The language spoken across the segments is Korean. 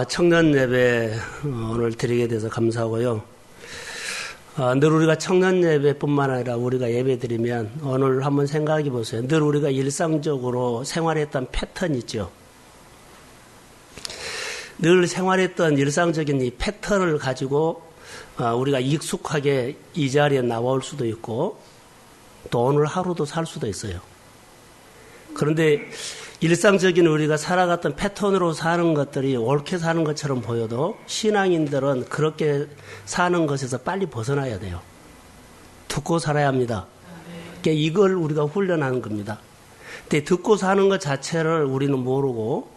청년 예배 오늘 드리게 돼서 감사하고요. 늘 우리가 청년 예배뿐만 아니라 우리가 예배 드리면 오늘 한번 생각해 보세요. 늘 우리가 일상적으로 생활했던 패턴 있죠. 늘 생활했던 일상적인 이 패턴을 가지고 우리가 익숙하게 이 자리에 나올 수도 있고 또 오늘 하루도 살 수도 있어요. 그런데 일상적인 우리가 살아갔던 패턴으로 사는 것들이 옳게 사는 것처럼 보여도 신앙인들은 그렇게 사는 것에서 빨리 벗어나야 돼요. 듣고 살아야 합니다. 그러니까 이걸 우리가 훈련하는 겁니다. 근데 듣고 사는 것 자체를 우리는 모르고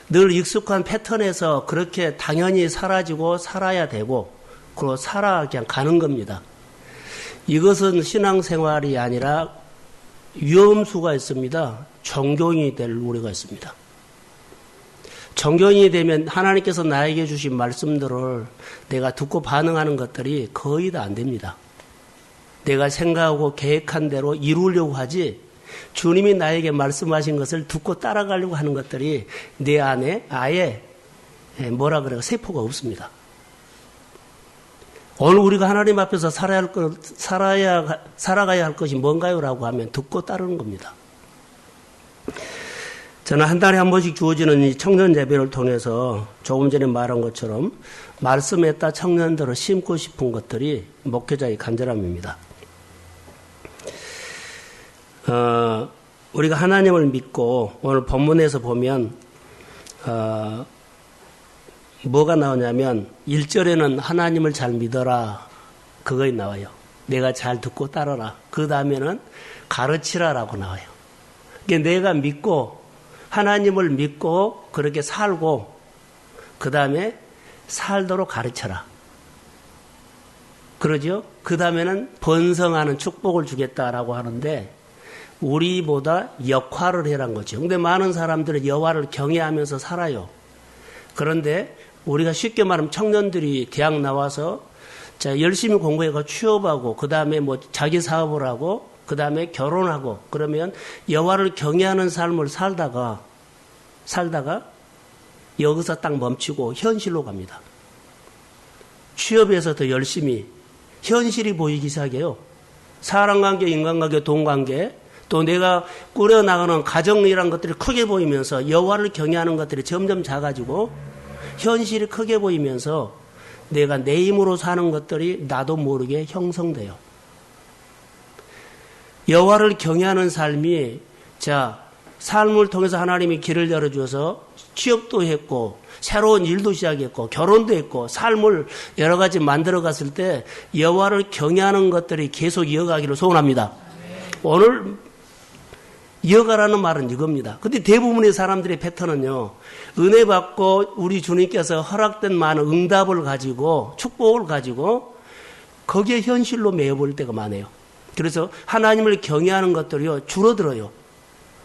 늘 익숙한 패턴에서 그렇게 당연히 사라지고 살아야 되고 그리고 그냥 가는 겁니다. 이것은 신앙생활이 아니라 위험수가 있습니다. 정경이 될 우려가 있습니다. 정경이 되면 하나님께서 나에게 주신 말씀들을 내가 듣고 반응하는 것들이 거의 다 안 됩니다. 내가 생각하고 계획한 대로 이루려고 하지 주님이 나에게 말씀하신 것을 듣고 따라가려고 하는 것들이 내 안에 아예 세포가 없습니다. 오늘 우리가 하나님 앞에서 살아가야 할 것이 뭔가요? 라고 하면 듣고 따르는 겁니다. 저는 한 달에 한 번씩 주어지는 이 청년 예배를 통해서 조금 전에 말한 것처럼 말씀에 따라 청년들을 심고 싶은 것들이 목회자의 간절함입니다. 우리가 하나님을 믿고 오늘 본문에서 보면 뭐가 나오냐면 1절에는 하나님을 잘 믿어라 그거에 나와요. 내가 잘 듣고 따르라. 그 다음에는 가르치라라고 나와요. 그러니까 내가 믿고 하나님을 믿고 그렇게 살고 그 다음에 살도록 가르쳐라. 그러죠? 그 다음에는 번성하는 축복을 주겠다라고 하는데 우리보다 역할을 해란 거죠. 근데 많은 사람들은 여호와를 경외하면서 살아요. 그런데 우리가 쉽게 말하면 청년들이 대학 나와서 열심히 공부해서 취업하고 그 다음에 자기 사업을 하고 그 다음에 결혼하고 그러면 여호와를 경외하는 삶을 살다가 여기서 딱 멈추고 현실로 갑니다. 취업에서 더 열심히 현실이 보이기 시작해요. 사람관계, 인간관계, 돈관계 또 내가 꾸려나가는 가정이라는 것들이 크게 보이면서 여호와를 경외하는 것들이 점점 작아지고 현실이 크게 보이면서 내가 내 힘으로 사는 것들이 나도 모르게 형성돼요. 여호와를 경외하는 삶이 삶을 통해서 하나님이 길을 열어주어서 취업도 했고 새로운 일도 시작했고 결혼도 했고 삶을 여러 가지 만들어갔을 때 여호와를 경외하는 것들이 계속 이어가기를 소원합니다. 오늘 이어가라는 말은 이겁니다. 근데 대부분의 사람들의 패턴은요, 은혜 받고 우리 주님께서 허락된 많은 응답을 가지고 축복을 가지고 거기에 현실로 매여버릴 때가 많아요. 그래서 하나님을 경외하는 것들이요 줄어들어요.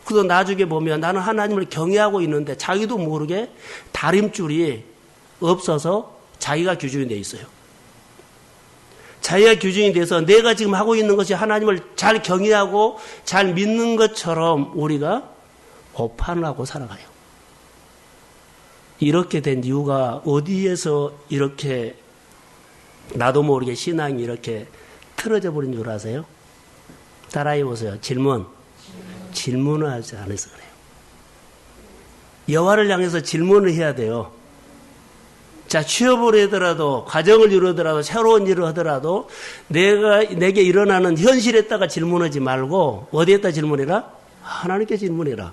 그래서 나중에 보면 나는 하나님을 경외하고 있는데 자기도 모르게 다림줄이 없어서 자기가 규정이 돼 있어요. 자기가 규정이 돼서 내가 지금 하고 있는 것이 하나님을 잘 경외하고 잘 믿는 것처럼 우리가 오판을 하고 살아가요. 이렇게 된 이유가 어디에서 이렇게 나도 모르게 신앙이 이렇게 틀어져 버린 줄 아세요? 따라해 보세요. 질문을 하지 않아서 그래요. 여호와를 향해서 질문을 해야 돼요. 취업을 하더라도 가정을 이루더라도 새로운 일을 하더라도 내게 일어나는 현실에다가 질문하지 말고 어디에다 질문해라? 하나님께 질문해라.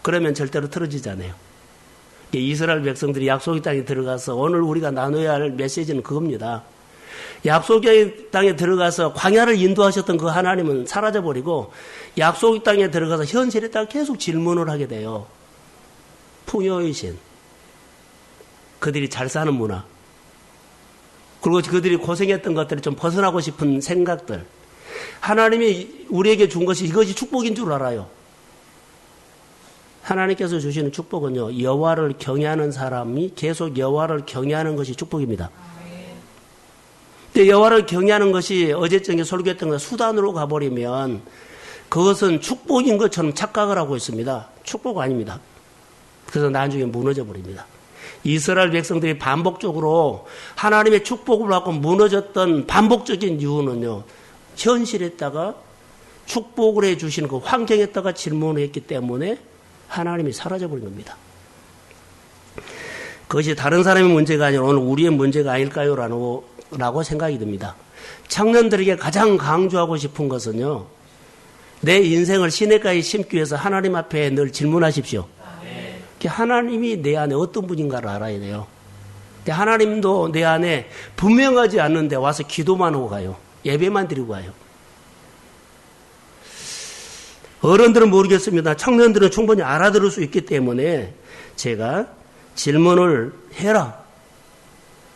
그러면 절대로 틀어지지 않아요. 이스라엘 백성들이 약속의 땅에 들어가서 오늘 우리가 나눠야 할 메시지는 그겁니다. 약속의 땅에 들어가서 광야를 인도하셨던 그 하나님은 사라져버리고 약속의 땅에 들어가서 현실에다가 계속 질문을 하게 돼요. 풍요의 신, 그들이 잘 사는 문화, 그리고 그들이 고생했던 것들을 좀 벗어나고 싶은 생각들. 하나님이 우리에게 준 것이 이것이 축복인 줄 알아요. 하나님께서 주시는 축복은요, 여호와를 경외하는 사람이 계속 여호와를 경외하는 것이 축복입니다. 근데 여호와를 경외하는 것이 어제적인 설교했던 것 수단으로 가버리면 그것은 축복인 것처럼 착각을 하고 있습니다. 축복 아닙니다. 그래서 나중에 무너져 버립니다. 이스라엘 백성들이 반복적으로 하나님의 축복을 받고 무너졌던 반복적인 이유는요, 현실에다가 축복을 해주시는 그 환경에다가 질문을 했기 때문에 하나님이 사라져버린 겁니다. 그것이 다른 사람의 문제가 아니라 오늘 우리의 문제가 아닐까요? 라고 생각이 듭니다. 청년들에게 가장 강조하고 싶은 것은요, 내 인생을 시냇가에 심기 위해서 하나님 앞에 늘 질문하십시오. 하나님이 내 안에 어떤 분인가를 알아야 돼요. 하나님도 내 안에 분명하지 않는데 와서 기도만 하고 가요. 예배만 드리고 가요. 어른들은 모르겠습니다. 청년들은 충분히 알아들을 수 있기 때문에 제가 질문을 해라.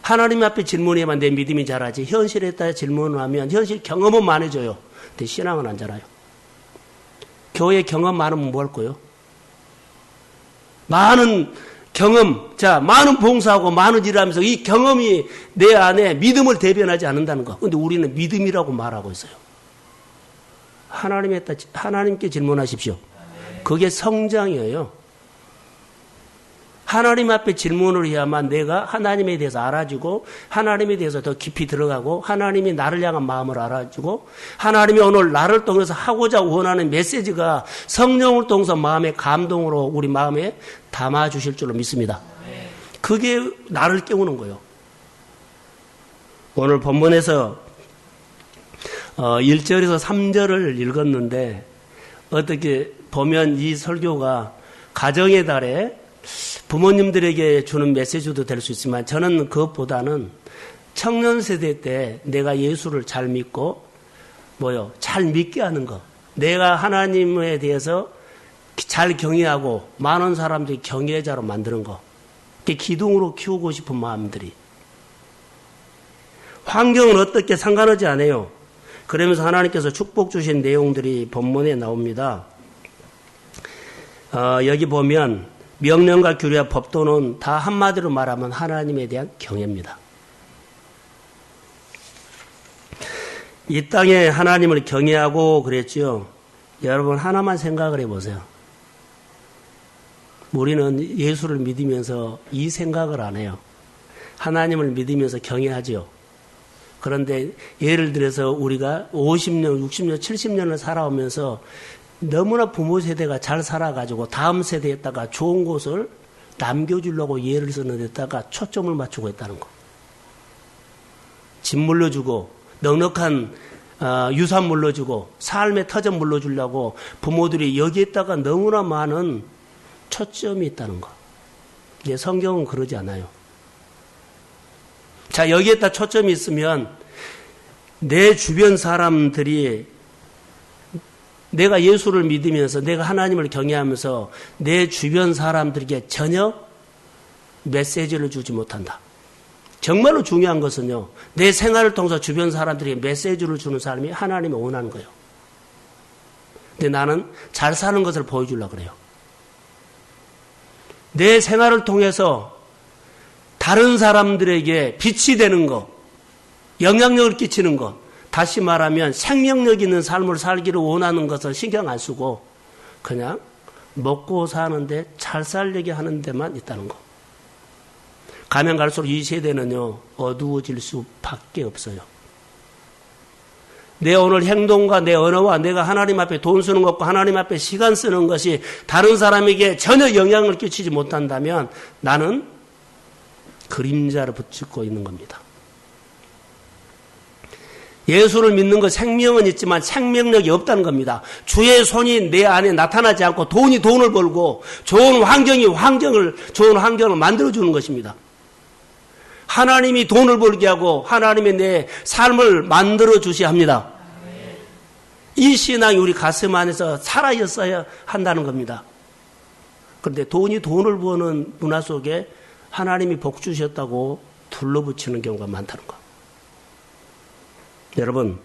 하나님 앞에 질문해야만 내 믿음이 자라지. 현실에 따라 질문을 하면 현실 경험은 많아져요. 근데 신앙은 안 자라요. 교회 경험 많으면 뭐 할 거예요? 많은 경험, 많은 봉사하고 많은 일을 하면서 이 경험이 내 안에 믿음을 대변하지 않는다는 거. 근데 우리는 믿음이라고 말하고 있어요. 하나님께 질문하십시오. 그게 성장이에요. 하나님 앞에 질문을 해야만 내가 하나님에 대해서 알아주고 하나님에 대해서 더 깊이 들어가고 하나님이 나를 향한 마음을 알아주고 하나님이 오늘 나를 통해서 하고자 원하는 메시지가 성령을 통해서 마음의 감동으로 우리 마음에 담아주실 줄로 믿습니다. 그게 나를 깨우는 거예요. 오늘 본문에서 1절에서 3절을 읽었는데 어떻게 보면 이 설교가 가정의 달에 부모님들에게 주는 메시지도 될 수 있지만 저는 그것보다는 청년 세대 때 내가 예수를 잘 믿고 잘 믿게 하는 거. 내가 하나님에 대해서 잘 경외하고 많은 사람들이 경외자로 만드는 거. 기둥으로 키우고 싶은 마음들이. 환경은 어떻게 상관하지 않아요. 그러면서 하나님께서 축복 주신 내용들이 본문에 나옵니다. 여기 보면 명령과 규례와 법도는 다 한마디로 말하면 하나님에 대한 경외입니다. 이 땅에 하나님을 경외하고 그랬죠. 여러분 하나만 생각을 해보세요. 우리는 예수를 믿으면서 이 생각을 안 해요. 하나님을 믿으면서 경외하죠. 그런데 예를 들어서 우리가 50년, 60년, 70년을 살아오면서 너무나 부모 세대가 잘 살아가지고 다음 세대에다가 좋은 곳을 남겨주려고 예를 쓰는 데다가 초점을 맞추고 있다는 거. 집 물려주고 넉넉한 유산 물려주고 삶의 터전 물려주려고 부모들이 여기에다가 너무나 많은 초점이 있다는 거. 근데 성경은 그러지 않아요. 자, 여기에다 초점이 있으면 내 주변 사람들이 내가 예수를 믿으면서 내가 하나님을 경외하면서 내 주변 사람들에게 전혀 메시지를 주지 못한다. 정말로 중요한 것은요. 내 생활을 통해서 주변 사람들에게 메시지를 주는 사람이 하나님이 원하는 거예요. 근데 나는 잘 사는 것을 보여주려고 그래요. 내 생활을 통해서 다른 사람들에게 빛이 되는 것, 영향력을 끼치는 것, 다시 말하면 생명력 있는 삶을 살기를 원하는 것을 신경 안 쓰고 그냥 먹고 사는데 잘 살려게 하는 데만 있다는 거. 가면 갈수록 이 세대는요, 어두워질 수밖에 없어요. 내 오늘 행동과 내 언어와 내가 하나님 앞에 돈 쓰는 것과 하나님 앞에 시간 쓰는 것이 다른 사람에게 전혀 영향을 끼치지 못한다면 나는 그림자를 붙잡고 있는 겁니다. 예수를 믿는 것 생명은 있지만 생명력이 없다는 겁니다. 주의 손이 내 안에 나타나지 않고 돈이 돈을 벌고 좋은 환경이 좋은 환경을 만들어주는 것입니다. 하나님이 돈을 벌게 하고 하나님의 내 삶을 만들어주셔야 합니다. 이 신앙이 우리 가슴 안에서 살아있어야 한다는 겁니다. 그런데 돈이 돈을 버는 문화 속에 하나님이 복 주셨다고 둘러붙이는 경우가 많다는 거. 여러분,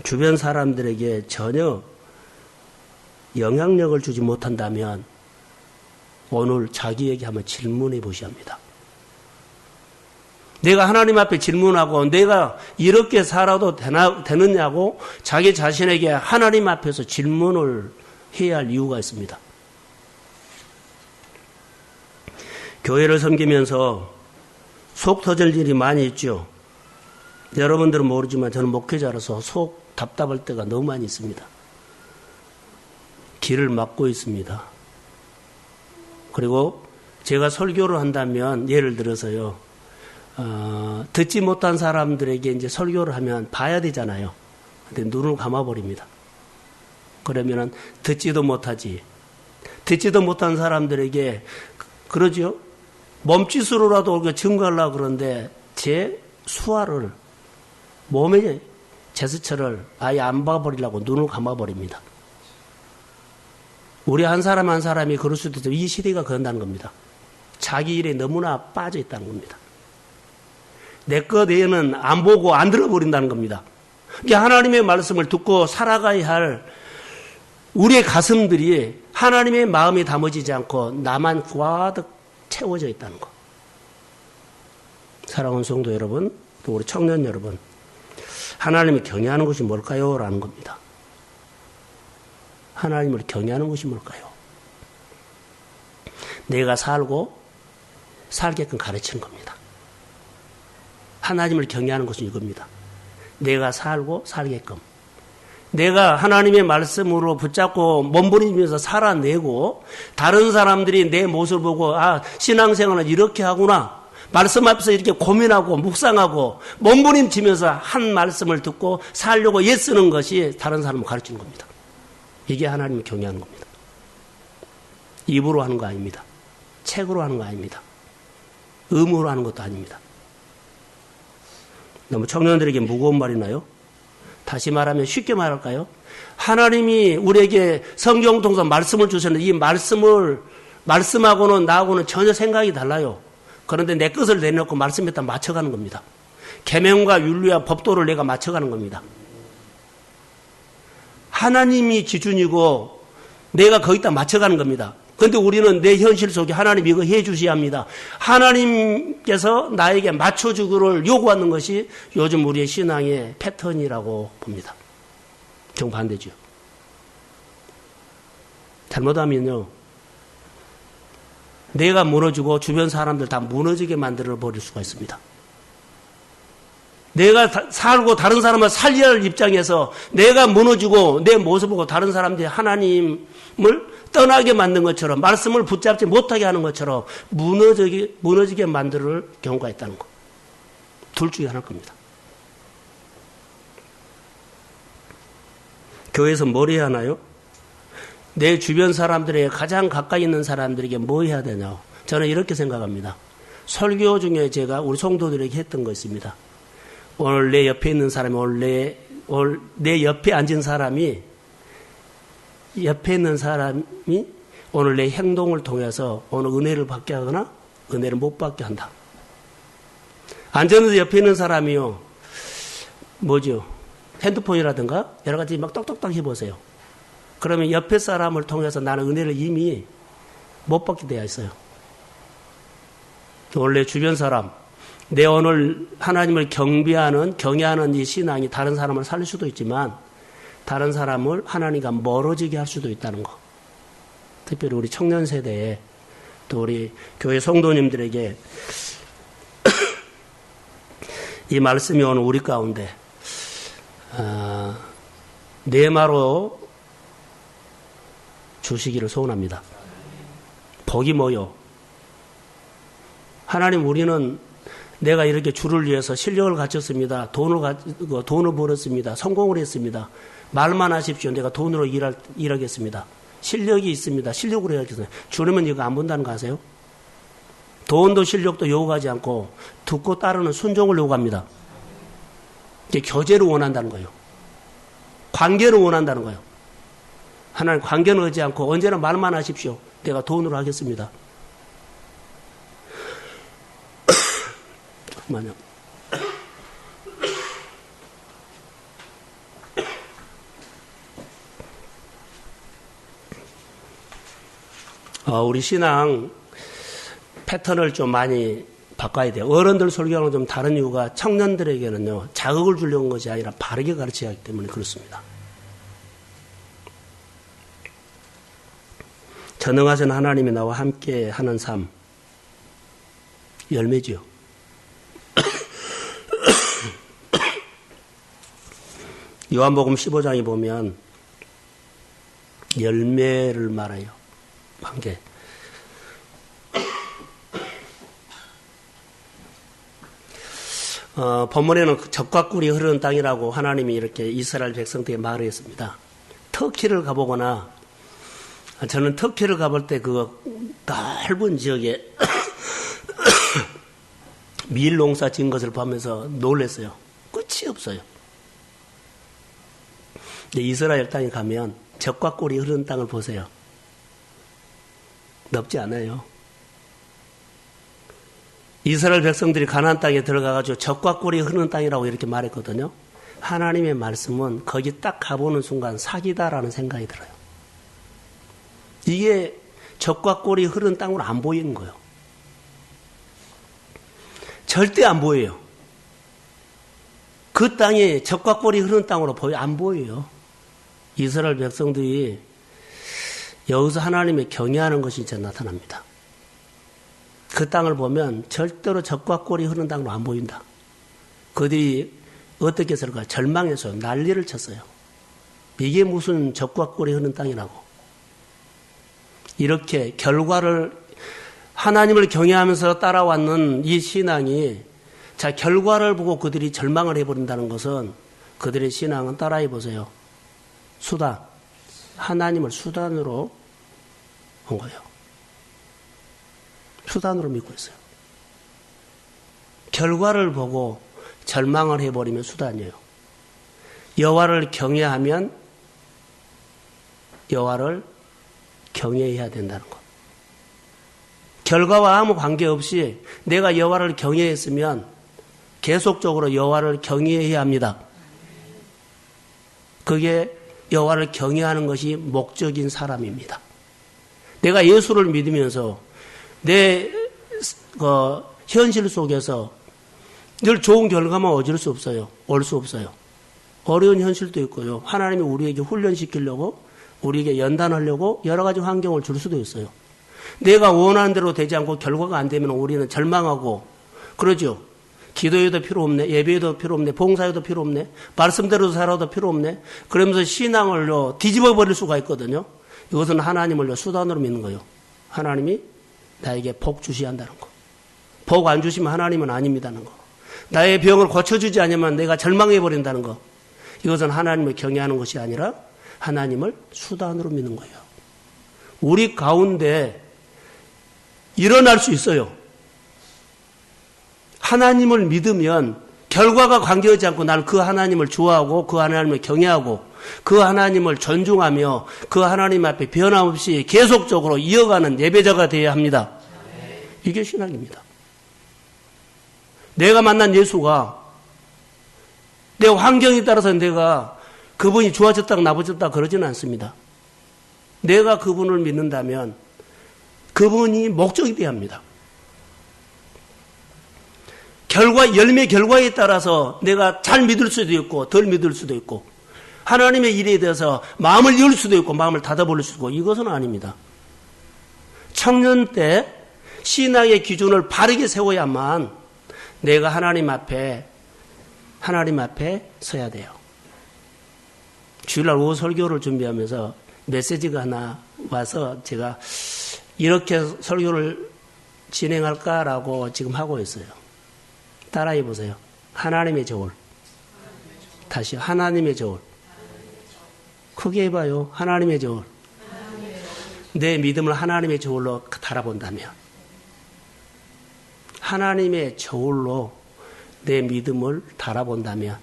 주변 사람들에게 전혀 영향력을 주지 못한다면 오늘 자기에게 한번 질문해 보셔야 합니다. 내가 하나님 앞에 질문하고 내가 이렇게 살아도 되느냐고 자기 자신에게 하나님 앞에서 질문을 해야 할 이유가 있습니다. 교회를 섬기면서 속 터질 일이 많이 있죠. 여러분들은 모르지만 저는 목회자로서 속 답답할 때가 너무 많이 있습니다. 길을 막고 있습니다. 그리고 제가 설교를 한다면 예를 들어서요, 듣지 못한 사람들에게 이제 설교를 하면 봐야 되잖아요. 근데 눈을 감아버립니다. 그러면은 듣지도 못하지. 듣지도 못한 사람들에게 그러죠. 몸짓으로라도 증거하려고 그러는데 제 수화를 몸의 제스처를 아예 안 봐버리려고 눈을 감아버립니다. 우리 한 사람 한 사람이 그럴 수도 있죠. 이 시대가 그런다는 겁니다. 자기 일에 너무나 빠져 있다는 겁니다. 내 것 외에는 안 보고 안 들어버린다는 겁니다. 하나님의 말씀을 듣고 살아가야 할 우리의 가슴들이 하나님의 마음이 담아지지 않고 나만 가득 채워져 있다는 것. 사랑하는 성도 여러분, 또 우리 청년 여러분, 하나님을 경외하는 것이 뭘까요? 라는 겁니다. 하나님을 경외하는 것이 뭘까요? 내가 살고 살게끔 가르치는 겁니다. 하나님을 경외하는 것은 이겁니다. 내가 살고 살게끔. 내가 하나님의 말씀으로 붙잡고 몸부림면서 살아내고 다른 사람들이 내 모습을 보고 아, 신앙생활은 이렇게 하구나. 말씀 앞에서 이렇게 고민하고 묵상하고 몸부림치면서 한 말씀을 듣고 살려고 애쓰는 것이 다른 사람을 가르치는 겁니다. 이게 하나님을 경외하는 겁니다. 입으로 하는 거 아닙니다. 책으로 하는 거 아닙니다. 의무로 하는 것도 아닙니다. 너무 청년들에게 무거운 말이나요? 다시 말하면 쉽게 말할까요? 하나님이 우리에게 성경 통해서 말씀을 주셨는데 이 말씀하고는 나하고는 전혀 생각이 달라요. 그런데 내 것을 내놓고 말씀에다 맞춰가는 겁니다. 계명과 윤리와 법도를 내가 맞춰가는 겁니다. 하나님이 기준이고 내가 거기다 맞춰가는 겁니다. 그런데 우리는 내 현실 속에 하나님 이거 해 주셔야 합니다. 하나님께서 나에게 맞춰주기를 요구하는 것이 요즘 우리의 신앙의 패턴이라고 봅니다. 정반대죠. 잘못하면요, 내가 무너지고 주변 사람들 다 무너지게 만들어 버릴 수가 있습니다. 내가 살고 다른 사람을 살려야 할 입장에서 내가 무너지고 내 모습을 보고 다른 사람들이 하나님을 떠나게 만든 것처럼 말씀을 붙잡지 못하게 하는 것처럼 무너지게 만들 경우가 있다는 것. 둘 중에 하나일 겁니다. 교회에서 뭘 해야 하나요? 내 주변 사람들에게 가장 가까이 있는 사람들에게 뭐 해야 되냐? 저는 이렇게 생각합니다. 설교 중에 제가 우리 성도들에게 했던 거 있습니다. 오늘 내 옆에 있는 사람이 오늘 내 옆에 앉은 사람이 오늘 내 행동을 통해서 오늘 은혜를 받게 하거나 은혜를 못 받게 한다. 앉았는데 옆에 있는 사람이요, 뭐죠? 핸드폰이라든가 여러 가지 막 똑똑똑 해보세요. 그러면 옆에 사람을 통해서 나는 은혜를 이미 못 받게 되어 있어요. 원래 주변 사람, 내 오늘 하나님을 경외하는 이 신앙이 다른 사람을 살릴 수도 있지만 다른 사람을 하나님과 멀어지게 할 수도 있다는 거. 특별히 우리 청년 세대에 또 우리 교회 성도님들에게 이 말씀이 오늘 우리 가운데 내마로 주시기를 소원합니다. 복이 뭐요? 하나님, 우리는 내가 이렇게 주를 위해서 실력을 갖췄습니다. 돈을 벌었습니다. 성공을 했습니다. 말만 하십시오. 내가 돈으로 일하겠습니다. 실력이 있습니다. 실력으로 해야겠어요. 주님은 이거 안 본다는 거 아세요? 돈도 실력도 요구하지 않고 듣고 따르는 순종을 요구합니다. 이게 교제를 원한다는 거예요. 관계를 원한다는 거예요. 하나님, 관계는 하지 않고 언제나 말만 하십시오. 내가 돈으로 하겠습니다. 잠깐만요. 우리 신앙 패턴을 좀 많이 바꿔야 돼요. 어른들 설교하는 좀 다른 이유가 청년들에게는요, 자극을 주려는 것이 아니라 바르게 가르쳐야 하기 때문에 그렇습니다. 전능하신 하나님이 나와 함께 하는 삶, 열매지요. 요한복음 15장에 보면 열매를 말해요. 한 개. 본문에는 젖과 꿀이 흐르는 땅이라고 하나님이 이렇게 이스라엘 백성들에게 말을 했습니다. 터키를 가보거나, 저는 터키를 가볼 때 그 넓은 지역에 밀 농사 지은 것을 보면서 놀랐어요. 끝이 없어요. 이스라엘 땅에 가면 젖과 꿀이 흐르는 땅을 보세요. 넓지 않아요. 이스라엘 백성들이 가나안 땅에 들어가가지고 젖과 꿀이 흐르는 땅이라고 이렇게 말했거든요. 하나님의 말씀은 거기 딱 가보는 순간 사기다라는 생각이 들어요. 이게 젖과 꿀이 흐르는 땅으로 안 보이는 거예요. 절대 안 보여요. 그 땅이 젖과 꿀이 흐르는 땅으로 안 보여요. 이스라엘 백성들이 여기서 하나님의 경외하는 것이 이제 나타납니다. 그 땅을 보면 절대로 젖과 꿀이 흐르는 땅으로 안 보인다. 그들이 어떻게 했을까? 절망해서 난리를 쳤어요. 이게 무슨 젖과 꿀이 흐르는 땅이라고. 이렇게 결과를 하나님을 경외하면서 따라왔는 이 신앙이 결과를 보고 그들이 절망을 해버린다는 것은 그들의 신앙은 따라해 보세요. 수단. 하나님을 수단으로 온 거예요. 수단으로 믿고 있어요. 결과를 보고 절망을 해버리면 수단이에요. 여호와를 경외하면 여호와를 경외해야 된다는 것. 결과와 아무 관계없이 내가 여호와를 경외했으면 계속적으로 여호와를 경외해야 합니다. 그게 여호와를 경외하는 것이 목적인 사람입니다. 내가 예수를 믿으면서 내 현실 속에서 늘 좋은 결과만 얻을 수 없어요. 올 수 없어요. 어려운 현실도 있고요. 하나님이 우리에게 훈련시키려고 우리에게 연단하려고 여러 가지 환경을 줄 수도 있어요. 내가 원하는 대로 되지 않고 결과가 안 되면 우리는 절망하고 그러죠. 기도해도 필요 없네. 예배해도 필요 없네. 봉사해도 필요 없네. 말씀대로 살아도 필요 없네. 그러면서 신앙을요 뒤집어 버릴 수가 있거든요. 이것은 하나님을요 수단으로 믿는 거예요. 하나님이 나에게 복 주셔야 한다는 거. 복 안 주시면 하나님은 아닙니다는 거. 나의 병을 고쳐주지 않으면 내가 절망해 버린다는 거. 이것은 하나님을 경외하는 것이 아니라 하나님을 수단으로 믿는 거예요. 우리 가운데 일어날 수 있어요. 하나님을 믿으면 결과가 관계하지 않고 나는 그 하나님을 좋아하고 그 하나님을 경외하고 그 하나님을 존중하며 그 하나님 앞에 변함없이 계속적으로 이어가는 예배자가 되어야 합니다. 이게 신앙입니다. 내가 만난 예수가 내 환경에 따라서 내가 그분이 좋아졌다 나빠졌다 그러지는 않습니다. 내가 그분을 믿는다면 그분이 목적이 되어야 합니다. 열매 결과에 따라서 내가 잘 믿을 수도 있고 덜 믿을 수도 있고 하나님의 일에 대해서 마음을 열 수도 있고 마음을 닫아버릴 수도 있고 이것은 아닙니다. 청년 때 신앙의 기준을 바르게 세워야만 내가 하나님 앞에 서야 돼요. 주일날 오후 설교를 준비하면서 메시지가 하나 와서 제가 이렇게 설교를 진행할까라고 지금 하고 있어요. 따라해 보세요. 하나님의 저울. 다시 하나님의 저울. 크게 해봐요. 하나님의 저울. 내 믿음을 하나님의 저울로 달아본다면 하나님의 저울로 내 믿음을 달아본다면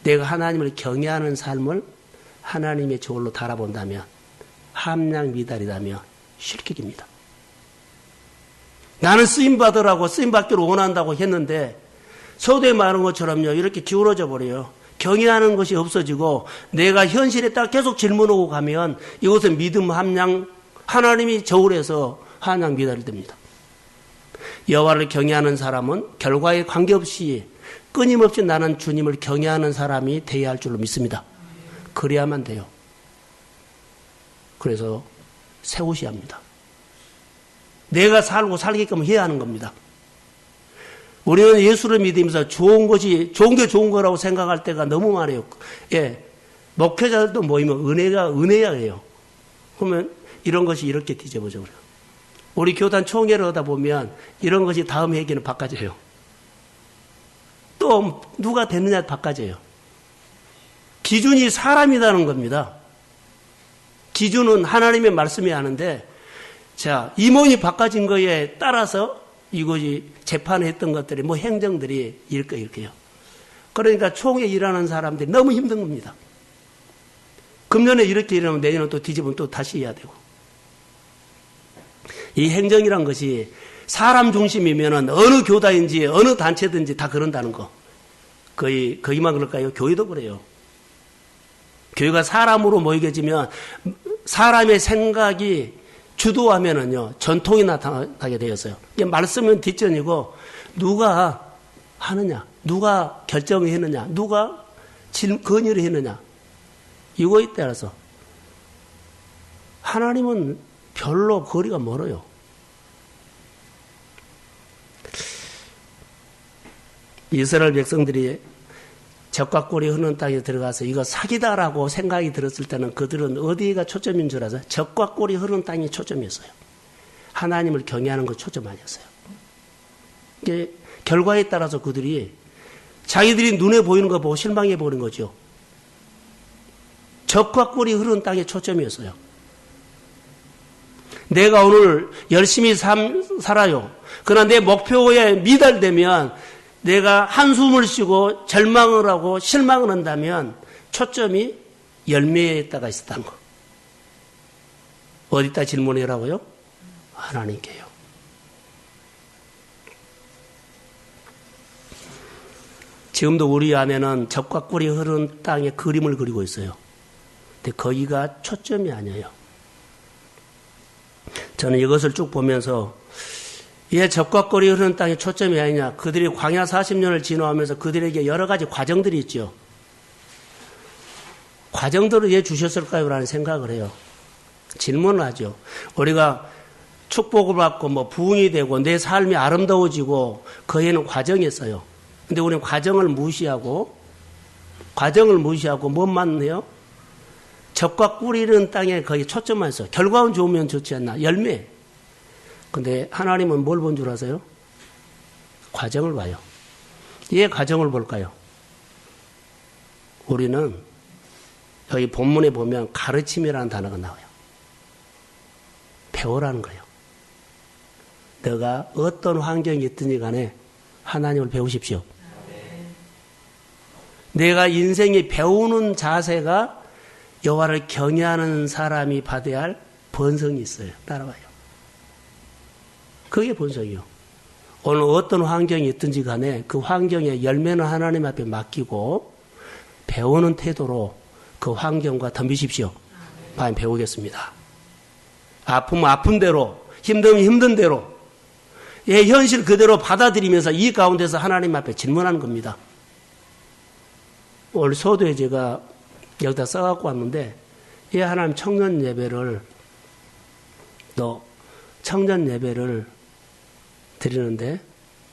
내가 하나님을 경외하는 삶을 하나님의 저울로 달아본다면 함량미달이라면 실격입니다. 나는 쓰임받으라고 쓰임받기를 원한다고 했는데 서두에 말한 것처럼요 이렇게 기울어져 버려요. 경외하는 것이 없어지고 내가 현실에 딱 계속 질문하고 가면 이것은 믿음 함량 하나님이 저울에서 함량미달이 됩니다. 여호와를 경외하는 사람은 결과에 관계없이 끊임없이 나는 주님을 경외하는 사람이 되어야 할 줄로 믿습니다. 그래야만 돼요. 그래서 세우셔야 합니다. 내가 살고 살게끔 해야 하는 겁니다. 우리는 예수를 믿으면서 좋은 게 좋은 거라고 생각할 때가 너무 많아요. 예. 목회자들도 모이면 은혜야 해요. 그러면 이런 것이 이렇게 뒤집어져 버려요. 우리 교단 총회를 하다 보면 이런 것이 다음 회기는 바꿔져요. 또 누가 됐느냐 바꿔져요. 기준이 사람이라는 겁니다. 기준은 하나님의 말씀이 하는데, 자, 임원이 바꿔진 거에 따라서 이것이 재판했던 것들이, 행정들이 이렇게요. 그러니까 총회 일하는 사람들이 너무 힘든 겁니다. 금년에 이렇게 일하면 내년에 또 뒤집으면 또 다시 해야 되고. 이 행정이란 것이 사람 중심이면은 어느 교단인지 어느 단체든지 다 그런다는 거. 거의만 그럴까요? 교회도 그래요. 교회가 사람으로 모이게지면 사람의 생각이 주도하면은요, 전통이 나타나게 되었어요. 이게 말씀은 뒷전이고, 누가 하느냐, 누가 결정을 했느냐, 누가 건의를 했느냐, 이거에 따라서. 하나님은 별로 거리가 멀어요. 이스라엘 백성들이 적과 꿀이 흐르는 땅에 들어가서 이거 사기다라고 생각이 들었을 때는 그들은 어디가 초점인 줄 알아서 적과 꿀이 흐르는 땅이 초점이었어요. 하나님을 경외하는 거 초점 아니었어요. 이게 결과에 따라서 그들이 자기들이 눈에 보이는 거 보고 실망해 버린 거죠. 적과 꿀이 흐르는 땅에 초점이었어요. 내가 오늘 열심히 살아요. 그러나 내 목표에 미달되면 내가 한숨을 쉬고 절망을 하고 실망을 한다면 초점이 열매에다가 있었다는 거. 어디다 질문해라고요? 하나님께요. 지금도 우리 안에는 적과 꿀이 흐르는 땅에 그림을 그리고 있어요. 근데 거기가 초점이 아니에요. 저는 이것을 쭉 보면서 예, 적과 꿀이 흐르는 땅이 초점이 아니냐. 그들이 광야 40년을 지나오면서 그들에게 여러 가지 과정들이 있죠. 과정들을 왜 주셨을까요? 라는 생각을 해요. 질문을 하죠. 우리가 축복을 받고 부흥이 되고 내 삶이 아름다워지고 그에는 과정이 있어요. 근데 우리는 과정을 무시하고 뭔만 해요? 적과 꿀이 흐르는 땅에 거기 초점만 있어요. 결과는 좋으면 좋지 않나? 열매. 근데 하나님은 뭘 본 줄 아세요? 과정을 봐요. 왜 과정을 볼까요? 우리는 여기 본문에 보면 가르침이라는 단어가 나와요. 배우라는 거예요. 너가 어떤 환경이 있든지 간에 하나님을 배우십시오. 내가 인생에 배우는 자세가 여호와를 경외하는 사람이 받아야 할 본성이 있어요. 따라와요. 그게 본성이요. 오늘 어떤 환경이 있든지 간에 그 환경의 열매는 하나님 앞에 맡기고 배우는 태도로 그 환경과 덤비십시오. 많이 배우겠습니다. 아프면 아픈 대로, 힘들면 힘든 대로, 예, 현실 그대로 받아들이면서 이 가운데서 하나님 앞에 질문하는 겁니다. 오늘 소도에 제가 여기다 써갖고 왔는데, 예, 하나님 청년 예배를 드리는데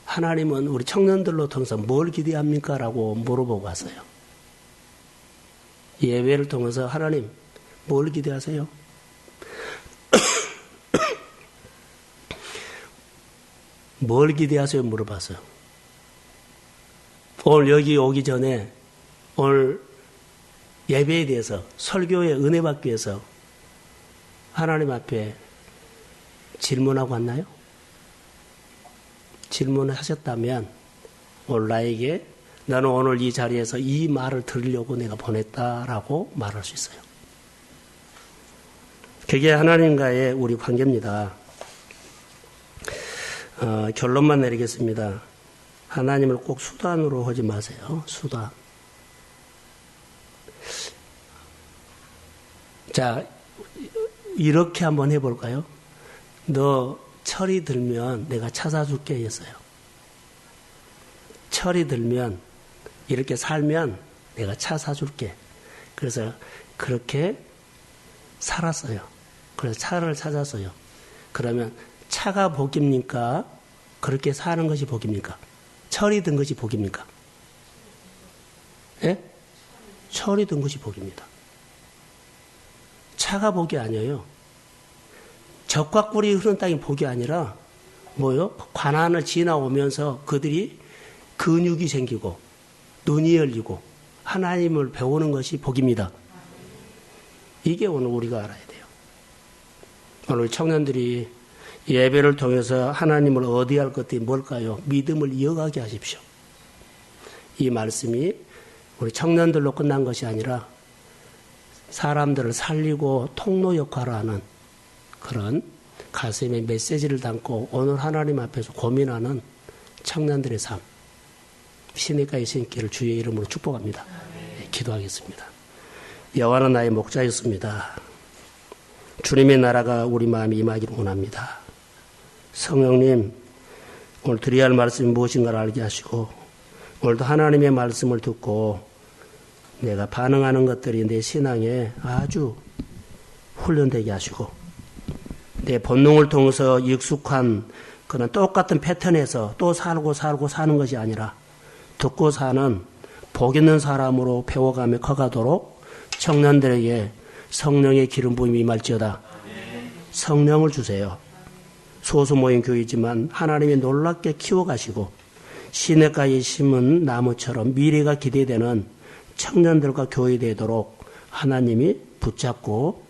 하나님은 우리 청년들로 통해서 뭘 기대합니까? 라고 물어보고 왔어요. 예배를 통해서 하나님 뭘 기대하세요? 뭘 기대하세요? 물어봤어요. 오늘 여기 오기 전에 오늘 예배에 대해서 설교에 은혜 받기 위해서 하나님 앞에 질문하고 왔나요? 질문을 하셨다면 오늘 나에게 나는 오늘 이 자리에서 이 말을 들으려고 내가 보냈다라고 말할 수 있어요. 그게 하나님과의 우리 관계입니다. 결론만 내리겠습니다. 하나님을 꼭 수단으로 하지 마세요. 수단. 자, 이렇게 한번 해볼까요? 너 철이 들면 내가 차 사줄게 했어요. 철이 들면 이렇게 살면 내가 차 사줄게. 그래서 그렇게 살았어요. 그래서 차를 찾았어요. 그러면 차가 복입니까? 그렇게 사는 것이 복입니까? 철이 든 것이 복입니까? 예? 철이 든 것이 복입니다. 차가 복이 아니에요. 적과 꿀이 흐르는 땅이 복이 아니라 뭐요? 관한을 지나오면서 그들이 근육이 생기고 눈이 열리고 하나님을 배우는 것이 복입니다. 이게 오늘 우리가 알아야 돼요. 오늘 청년들이 예배를 통해서 하나님을 어디할 것들이 뭘까요? 믿음을 이어가게 하십시오. 이 말씀이 우리 청년들로 끝난 것이 아니라 사람들을 살리고 통로 역할을 하는 그런 가슴에 메시지를 담고 오늘 하나님 앞에서 고민하는 청년들의 삶, 시내가에 신기를 주의 이름으로 축복합니다. 네, 기도하겠습니다. 여호와는 나의 목자였습니다. 주님의 나라가 우리 마음에 임하기를 원합니다. 성령님, 오늘 드려야 할 말씀이 무엇인가를 알게 하시고 오늘도 하나님의 말씀을 듣고 내가 반응하는 것들이 내 신앙에 아주 훈련되게 하시고 내 본능을 통해서 익숙한 그런 똑같은 패턴에서 또 살고 사는 것이 아니라 듣고 사는 복 있는 사람으로 배워가며 커가도록 청년들에게 성령의 기름 부음이 임할지어다. 성령을 주세요. 소수모임 교회지만 하나님이 놀랍게 키워가시고 시냇가에 심은 나무처럼 미래가 기대되는 청년들과 교회 되도록 하나님이 붙잡고